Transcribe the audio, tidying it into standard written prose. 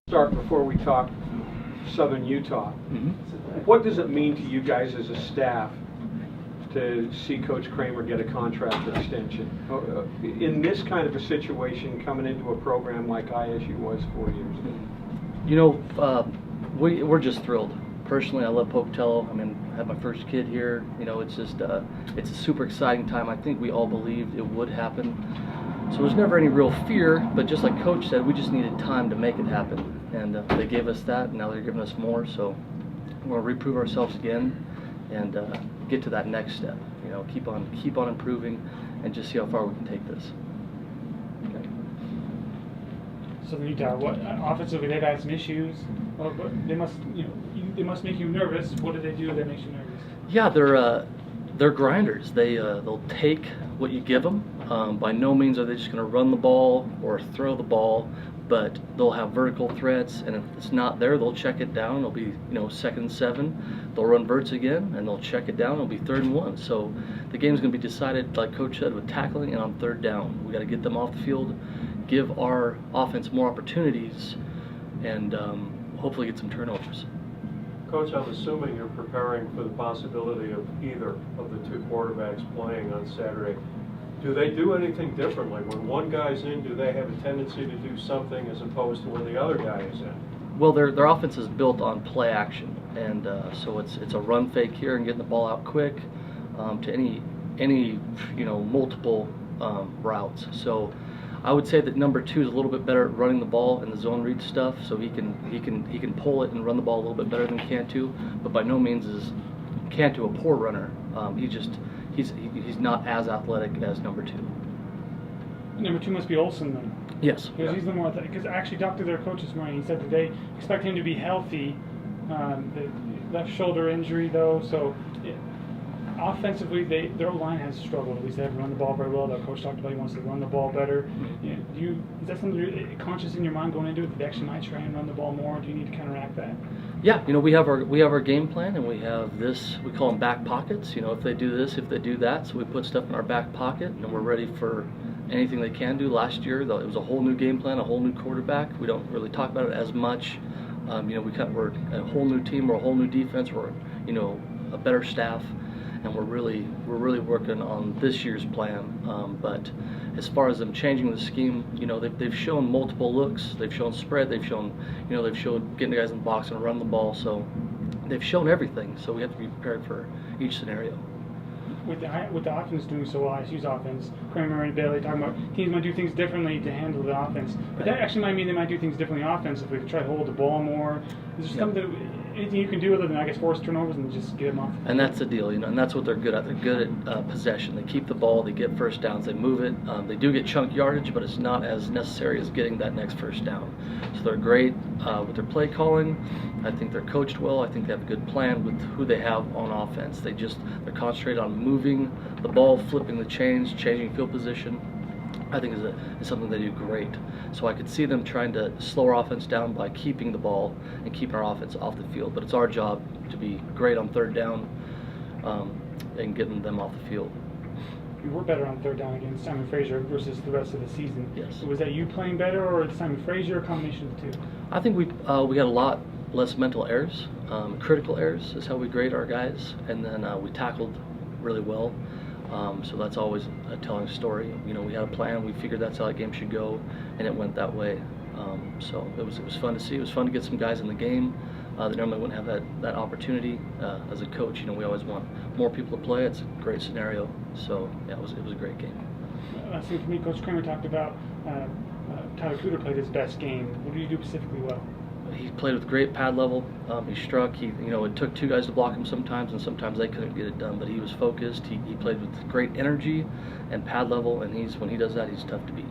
Start before we talk Southern Utah. What does it mean to you guys as a staff to see Coach Kramer get a contract extension? In this kind of a situation, coming into a program like ISU was 4 years ago? You know, we're just thrilled. Personally, I love Pocatello. I mean, I had my first kid here. You know, it's just it's a super exciting time. I think we all believed it would happen. So there's never any real fear, but just like Coach said, we just needed time to make it happen. And they gave us that, and now they're giving us more. So we're going to reprove ourselves again and get to that next step. You know, keep on improving and just see how far we can take this. Okay. Southern Utah, what offensively they've had some issues. Well, they must, they must make you nervous. What do they do that makes you nervous? Yeah, they're grinders. They'll take what you give them. By no means are they just going to run the ball or throw the ball, but they'll have vertical threats, and if it's not there, they'll check it down. It'll be 2nd and 7. They'll run verts again, and they'll check it down. It'll be 3rd and 1. So the game's going to be decided, like Coach said, with tackling and on 3rd down. We got to get them off the field, give our offense more opportunities, and hopefully get some turnovers. Coach, I'm assuming you're preparing for the possibility of either of the two quarterbacks playing on Saturday. Do they do anything differently? When one guy's in, do they have a tendency to do something as opposed to when the other guy is in? Well, their offense is built on play action, and so it's a run fake here and getting the ball out quick to any multiple routes. So I would say that number 2 is a little bit better at running the ball and the zone read stuff, so he can pull it and run the ball a little bit better than Cantu, but by no means is Cantu a poor runner. He's not as athletic as number 2. Number 2 must be Olsen then. Yes. Because he's the more athletic. Because I actually talked to their coach this morning. He said that they expect him to be healthy. The left shoulder injury though, so offensively their line has struggled. At least they haven't run the ball very well. Their coach talked about he wants to run the ball better. Is that something you're conscious in your mind going into it, that they actually might try and run the ball more? Do you need to counteract that? Yeah, we have our game plan, and we have this, we call them back pockets. If they do this, if they do that, so we put stuff in our back pocket, and we're ready for anything they can do. Last year, though, it was a whole new game plan, a whole new quarterback. We don't really talk about it as much. We're a whole new team, we're a whole new defense, we're a better staff, and we're really working on this year's plan. But as far as them changing the scheme, they've shown multiple looks, they've shown spread, they've shown getting the guys in the box and run the ball. So they've shown everything. So we have to be prepared for each scenario. With the offense doing so well, ISU's offense, Kramer and Bailey talking about teams might do things differently to handle the offense. But that actually might mean they might do things differently offensively, try to hold the ball more. Is there something anything you can do other than, I guess, force turnovers and just get them off? And that's the deal, and that's what they're good at. They're good at possession. They keep the ball, they get first downs, they move it. They do get chunk yardage, but it's not as necessary as getting that next first down. So they're great with their play calling. I think they're coached well. I think they have a good plan with who they have on offense. They're concentrated on moving the ball, flipping the chains, changing field position. I think is something they do great. So I could see them trying to slow our offense down by keeping the ball and keeping our offense off the field. But it's our job to be great on 3rd down and getting them off the field. You were better on 3rd down against Simon Fraser versus the rest of the season. Yes. Was that you playing better, or Simon Fraser, a combination of the two? I think we had a lot less mental errors. Critical errors is how we grade our guys, and then we tackled really well. So that's always a telling story. We had a plan. We figured that's how that game should go, and it went that way. So it was fun to see. It was fun to get some guys in the game that normally wouldn't have that opportunity. As a coach, we always want more people to play. It's a great scenario. So yeah, it was a great game. Last thing for me, Coach Kramer talked about Tyler Cooter played his best game. What did you do specifically well? He played with great pad level. He struck. It took 2 guys to block him sometimes, and sometimes they couldn't get it done. But he was focused. He played with great energy and pad level, and when he does that, he's tough to beat.